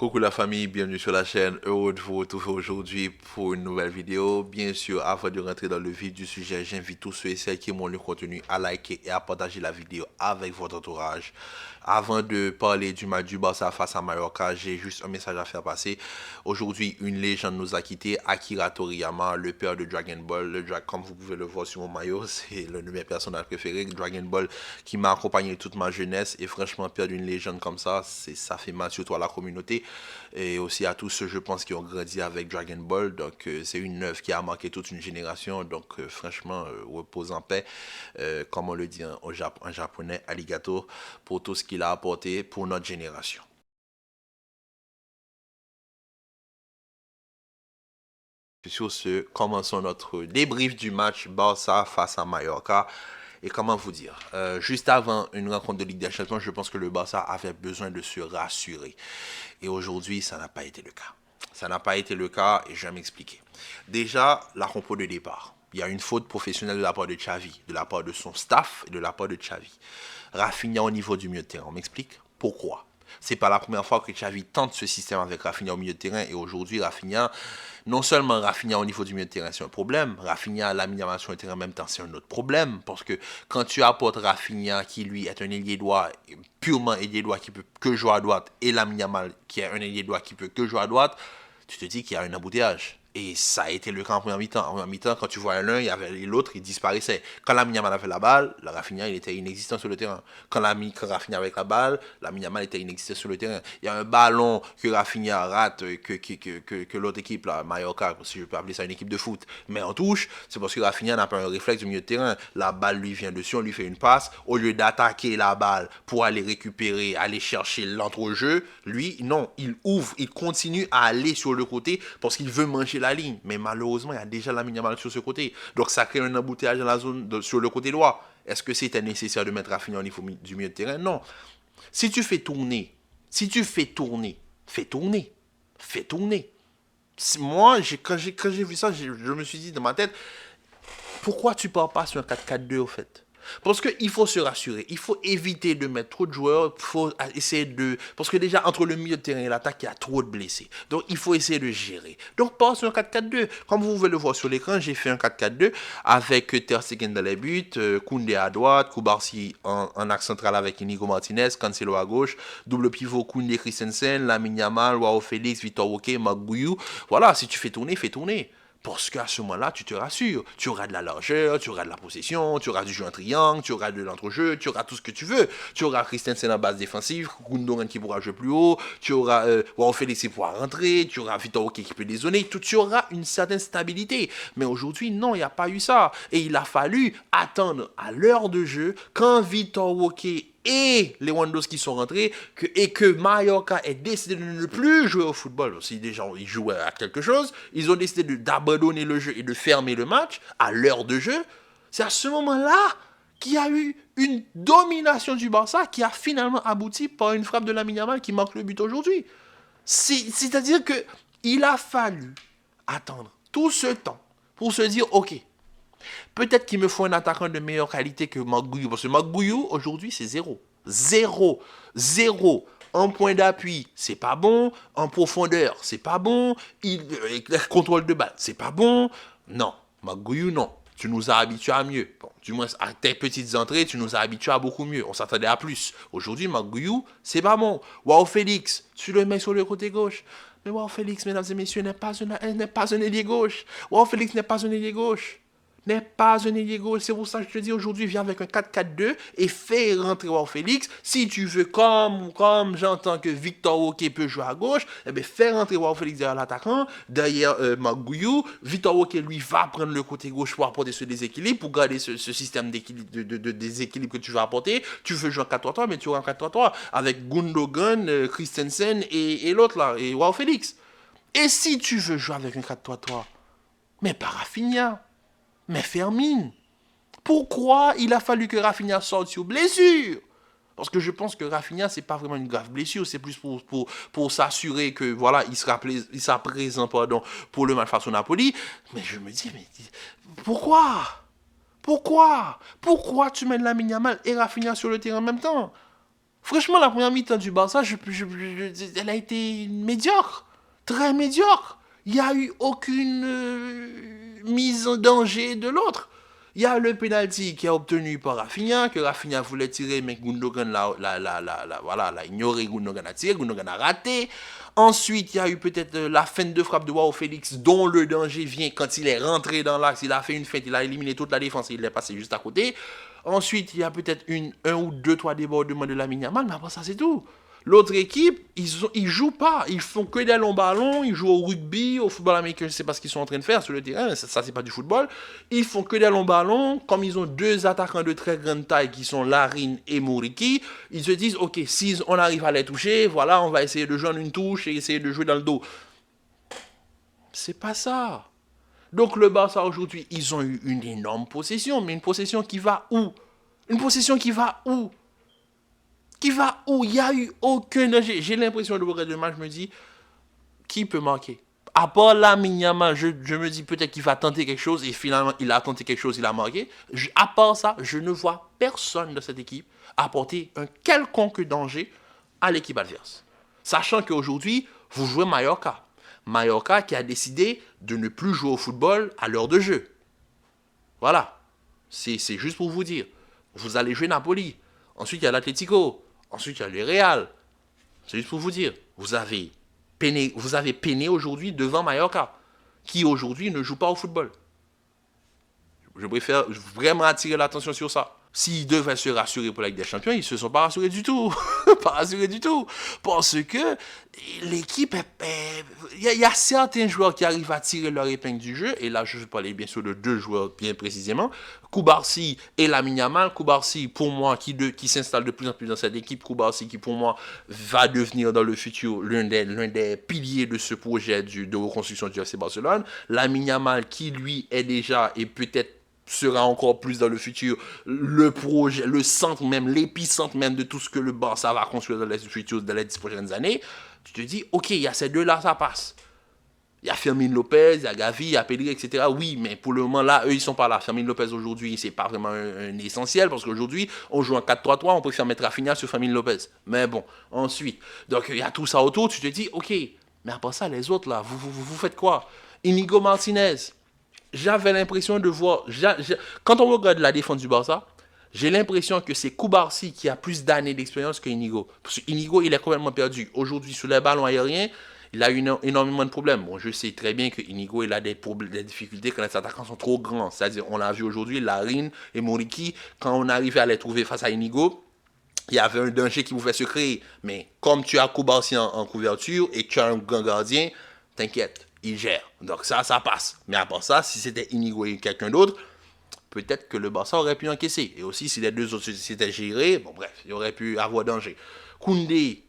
Coucou la famille, bienvenue sur la chaîne. Heureux de vous retrouver aujourd'hui pour une nouvelle vidéo. Bien sûr, avant de rentrer dans le vif du sujet, j'invite tous ceux et celles qui aiment le contenu à liker et à partager la vidéo avec votre entourage. Avant de parler du match du Barça face à Mallorca, j'ai juste un message à faire passer. Aujourd'hui, une légende nous a quittés, Akira Toriyama, le père de Dragon Ball. Comme vous pouvez le voir sur mon maillot, c'est l'un de mes personnages préférés, Dragon Ball, qui m'a accompagné toute ma jeunesse. Et franchement, perdre une légende comme ça fait mal surtout à la communauté et aussi à tous ceux, je pense, qui ont grandi avec Dragon Ball. Donc, c'est une œuvre qui a marqué toute une génération. Donc, franchement, repose en paix, comme on le dit en japonais, arigato, pour tout ce qu'il a apporté pour notre génération. Sur ce, commençons notre débrief du match Barça face à Mallorca. Et comment vous dire, juste avant une rencontre de Ligue des Champions, je pense que le Barça avait besoin de se rassurer. Et aujourd'hui, ça n'a pas été le cas. Ça n'a pas été le cas et je vais m'expliquer. Déjà, la compo de départ. Il y a une faute professionnelle de la part de Xavi, de la part de son staff et de la part de Xavi. Rafinha au niveau du milieu de terrain, on m'explique pourquoi. C'est pas la première fois que Xavi tente ce système avec Rafinha au milieu de terrain et aujourd'hui Rafinha, non seulement Rafinha au niveau du milieu de terrain c'est un problème, Rafinha Lamine Yamal sur le terrain en même temps c'est un autre problème parce que quand tu apportes Rafinha qui lui est un ailier droit, purement ailier droit qui peut que jouer à droite et Lamine Yamal qui est un ailier droit qui peut que jouer à droite, tu te dis qu'il y a un embouteillage. Et ça a été le cas en première mi-temps. En première mi-temps, quand tu vois l'un, il y avait l'autre, il disparaissait. Quand Lamine Yamal avait la balle, la Rafinha, il était inexistant sur le terrain. Quand Rafinha avec la balle, Lamine Yamal était inexistant sur le terrain. Il y a un ballon que Rafinha rate, que l'autre équipe, là, Mallorca, si je peux appeler ça une équipe de foot, met en touche, c'est parce que Rafinha n'a pas un réflexe du milieu de terrain. La balle lui vient dessus, on lui fait une passe. Au lieu d'attaquer la balle pour aller récupérer, aller chercher l'entrejeu, lui, non, il ouvre, il continue à aller sur le côté parce qu'il veut manger la ligne. Mais malheureusement, il y a déjà Lamine Yamal sur ce côté. Donc ça crée un embouteillage dans la zone sur le côté droit. Est-ce que c'était nécessaire de mettre Rafinha au niveau du milieu de terrain? Non. Si tu fais tourner, fais tourner. Fais tourner. Moi, quand j'ai vu ça, je me suis dit dans ma tête, pourquoi tu pars pas sur un 4-4-2 au fait? Parce qu'il faut se rassurer, il faut éviter de mettre trop de joueurs, il faut essayer de... Parce que déjà, entre le milieu de terrain et l'attaque, il y a trop de blessés. Donc, il faut essayer de gérer. Donc, pas sur un 4-4-2. Comme vous pouvez le voir sur l'écran, j'ai fait un 4-4-2 avec Ter Stegen dans les buts, Koundé à droite, Koubarsi en axe central avec Inigo Martinez, Cancelo à gauche, double pivot Koundé Christensen, Lamine Yamal, Joao Félix, Victor Roque, Marc Bouillou. Voilà, si tu fais tourner, fais tourner. Parce qu'à ce moment-là, tu te rassures. Tu auras de la largeur, tu auras de la possession, tu auras du jeu en triangle, tu auras de l'entrejeu, tu auras tout ce que tu veux. Tu auras Christensen en base défensive, Gundogan qui pourra jouer plus haut, tu auras Joao Félix qui pourra rentrer, tu auras Vitor Roque qui peut dézonner, tu auras une certaine stabilité. Mais aujourd'hui, non, il n'y a pas eu ça. Et il a fallu attendre à l'heure de jeu, quand Vitor Roque et Lewandowski sont rentrés et que Mallorca ait décidé de ne plus jouer au football. Si des gens ils jouaient à quelque chose, ils ont décidé d'abandonner le jeu et de fermer le match à l'heure de jeu. C'est à ce moment-là qu'il y a eu une domination du Barça qui a finalement abouti par une frappe de Lamine Yamal qui marque le but aujourd'hui. C'est-à-dire que il a fallu attendre tout ce temps pour se dire ok, peut-être qu'il me faut un attaquant de meilleure qualité que Marc Bouillou. Parce que Marc Bouillou, aujourd'hui, c'est zéro. Zéro. Zéro. En point d'appui, c'est pas bon. En profondeur, c'est pas bon. Contrôle de balle, c'est pas bon. Non. Marc Bouillou, non. Tu nous as habitués à mieux. Bon, du moins, à tes petites entrées, tu nous as habitués à beaucoup mieux. On s'attendait à plus. Aujourd'hui, Marc Bouillou, c'est pas bon. Wow, Félix, tu le mets sur le côté gauche. Mais Wow, Félix, mesdames et messieurs, n'est pas un ailier gauche. Wow, Félix n'est pas un ailier gauche. N'est pas un ailier gauche. C'est pour ça que je te dis aujourd'hui, viens avec un 4-4-2 et fais rentrer Joao Félix. Si tu veux, comme j'entends que Victor Roque peut jouer à gauche, eh bien, fais rentrer Joao Félix derrière l'attaquant, derrière Marc Bouillou. Victor Roque, lui, va prendre le côté gauche pour apporter ce déséquilibre, pour garder ce système d'équilibre, de déséquilibre que tu vas apporter. Tu veux jouer en 4-3-3, mais tu auras en 4-3-3 avec Gundogan, Christensen et l'autre là, et Joao Félix. Et si tu veux jouer avec un 4-3-3, mais pas Rafinha. Mais Fermine, pourquoi il a fallu que Rafinha sorte sur blessure? Parce que je pense que Rafinha, c'est pas vraiment une grave blessure, c'est plus pour s'assurer que voilà, il sera présent pour le match face au Napoli. Mais je me dis, mais pourquoi tu mets Lamine Yamal et Rafinha sur le terrain en même temps? Franchement, la première mi-temps du Barça, elle a été médiocre. Très médiocre. Il n'y a eu aucune mise en danger de l'autre. Il y a le penalty qui est obtenu par Rafinha, que Rafinha voulait tirer, mais Gundogan l'a ignoré, Gundogan a tiré, Gundogan a raté. Ensuite, il y a eu peut-être la feinte de frappe de Joao Félix, dont le danger vient quand il est rentré dans l'axe, il a fait une feinte, il a éliminé toute la défense et il est passé juste à côté. Ensuite, il y a peut-être un ou deux, trois débordements de Lamine Yamal, mais après ça, c'est tout. L'autre équipe, ils jouent pas. Ils font que des longs ballons. Ils jouent au rugby, au football américain. Je sais pas ce qu'ils sont en train de faire sur le terrain. Mais ça c'est pas du football. Ils font que des longs ballons. Comme ils ont deux attaquants de très grande taille qui sont Larin et Muriqi, ils se disent, ok, si on arrive à les toucher, voilà, on va essayer de joindre une touche et essayer de jouer dans le dos. C'est pas ça. Donc le Barça aujourd'hui, ils ont eu une énorme possession, mais une possession qui va où? Une possession qui va où? Qui va où? Il n'y a eu aucun danger. J'ai l'impression de regarder le match, je me dis, qui peut marquer? À part là, Yamal, je me dis peut-être qu'il va tenter quelque chose et finalement il a tenté quelque chose, il a marqué. À part ça, je ne vois personne de cette équipe apporter un quelconque danger à l'équipe adverse. Sachant qu'aujourd'hui, vous jouez Mallorca. Mallorca qui a décidé de ne plus jouer au football à l'heure de jeu. Voilà. C'est juste pour vous dire. Vous allez jouer Napoli. Ensuite, il y a l'Atlético. Ensuite, il y a le Real. C'est juste pour vous dire. Vous avez peiné aujourd'hui devant Mallorca, qui aujourd'hui ne joue pas au football. Je préfère vraiment attirer l'attention sur ça. S'ils devaient se rassurer pour la Ligue des Champions, ils ne se sont pas rassurés du tout. Pas rassurés du tout. Parce que l'équipe, il y a certains joueurs qui arrivent à tirer leur épingle du jeu. Et là, je vais parler bien sûr de deux joueurs bien précisément. Koubarsi et Lamine Yamal. Koubarsi, pour moi, qui s'installe de plus en plus dans cette équipe. Koubarsi, qui pour moi va devenir dans le futur l'un des piliers de ce projet de reconstruction du FC Barcelone. Lamine Yamal, qui lui est déjà et peut-être sera encore plus dans le futur le projet, le centre même, l'épicentre même de tout ce que le Barça va construire dans les futurs, dans les 10 prochaines années. Tu te dis, ok, il y a ces deux-là, ça passe. Il y a Fermin Lopez, il y a Gavi, il y a Pedri, etc. Oui, mais pour le moment, là, eux, ils sont pas là. Fermin Lopez, aujourd'hui, c'est pas vraiment un essentiel, parce qu'aujourd'hui, on joue en 4-3-3, on préfère mettre Rafinha sur Fermin Lopez. Mais bon, ensuite, donc il y a tout ça autour, tu te dis, ok, mais après ça, les autres, là, vous faites quoi? Inigo Martinez, j'avais l'impression de voir... Quand on regarde la défense du Barça, j'ai l'impression que c'est Koubarsi qui a plus d'années d'expérience que Inigo. Parce que Inigo, il est complètement perdu. Aujourd'hui, sur les ballons aériens, il a eu énormément de problèmes. Bon, je sais très bien que Inigo, il a des difficultés quand les attaquants sont trop grands. C'est-à-dire, on l'a vu aujourd'hui, Larin et Muriqi, quand on arrivait à les trouver face à Inigo, il y avait un danger qui pouvait se créer. Mais comme tu as Koubarsi en couverture et que tu as un grand gardien, t'inquiète, il gère. Donc ça passe. Mais à part ça, si c'était Inigo et quelqu'un d'autre, peut-être que le Barça aurait pu encaisser. Et aussi, si les deux autres s'étaient gérés, bon bref, il aurait pu avoir danger. Koundé,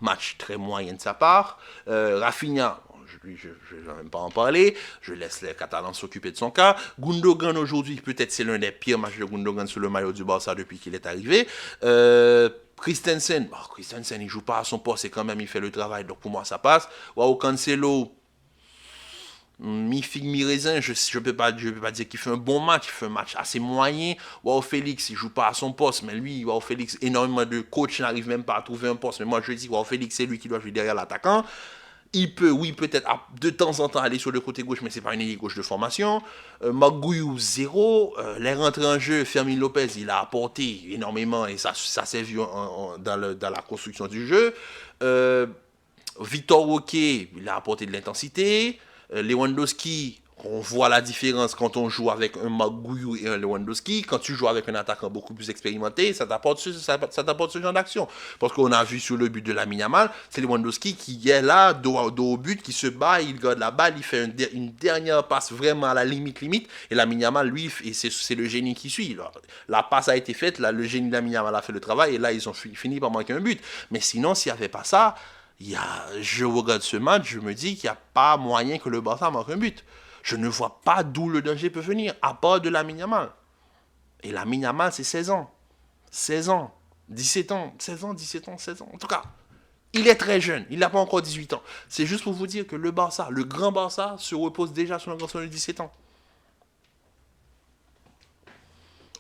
match très moyen de sa part. Rafinha, je ne vais même pas en parler. Je laisse les Catalans s'occuper de son cas. Gundogan aujourd'hui, peut-être c'est l'un des pires matchs de Gundogan sur le maillot du Barça depuis qu'il est arrivé. Christensen, Christensen, il joue pas à son poste et quand même il fait le travail, donc pour moi ça passe. Joao Cancelo, mi-figue, mi-raisin, je ne peux pas dire qu'il fait un bon match, il fait un match assez moyen. Joao Félix, il joue pas à son poste, mais lui, Joao Félix, énormément de coachs n'arrivent même pas à trouver un poste. Mais moi je dis, Joao Félix, c'est lui qui doit jouer derrière l'attaquant. Il peut, oui, peut-être de temps en temps aller sur le côté gauche, mais c'est pas une ailier gauche de formation. Magouillou, zéro. Les rentrées en jeu, Fermin Lopez, il a apporté énormément et ça s'est vu dans la construction du jeu. Victor Roque, il a apporté de l'intensité. Lewandowski, on voit la différence quand on joue avec un Magouillou et un Lewandowski. Quand tu joues avec un attaquant beaucoup plus expérimenté, ça t'apporte ce genre d'action. Parce qu'on a vu sur le but de Lamine Yamal, c'est Lewandowski qui est là, dos au but, qui se bat, il garde la balle, il fait une dernière passe vraiment à la limite. Et Lamine Yamal, lui, c'est le génie qui suit. Là. La passe a été faite, là, le génie de Lamine Yamal a fait le travail, et là, ils ont fini par manquer un but. Mais sinon, s'il n'y avait pas ça, je regarde ce match, je me dis qu'il n'y a pas moyen que le Barça marque un but. Je ne vois pas d'où le danger peut venir, à part de Lamine Yamal. Et Lamine Yamal, c'est 16 ans. 16 ans, 17 ans, 16 ans, 17 ans, 16 ans. En tout cas, il est très jeune, il n'a pas encore 18 ans. C'est juste pour vous dire que le Barça, le grand Barça, se repose déjà sur un garçon de 17 ans.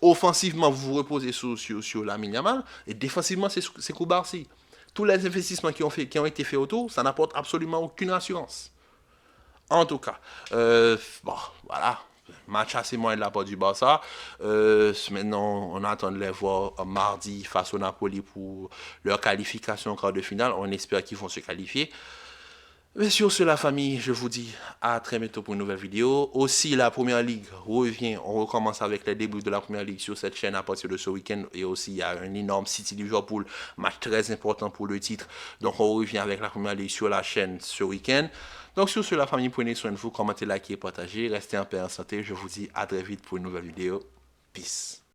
Offensivement, vous vous reposez sur Lamine Yamal, et défensivement, c'est Koubarsi. Tous les investissements qui ont été faits autour, ça n'apporte absolument aucune assurance. En tout cas, bon, voilà. Match assez moyen de la part du Barça. Maintenant, on attend de les voir mardi face au Napoli pour leur qualification en quart de finale. On espère qu'ils vont se qualifier. Mais sur ce, la famille, je vous dis à très bientôt pour une nouvelle vidéo. Aussi, la Première Ligue revient. On recommence avec les débuts de la Première Ligue sur cette chaîne à partir de ce week-end. Et aussi, il y a un énorme City Liverpool, match très important pour le titre. Donc, on revient avec la Première Ligue sur la chaîne ce week-end. Donc, sur ce, la famille, prenez soin de vous. Commentez, likez, partagez. Restez en paix et en santé. Je vous dis à très vite pour une nouvelle vidéo. Peace.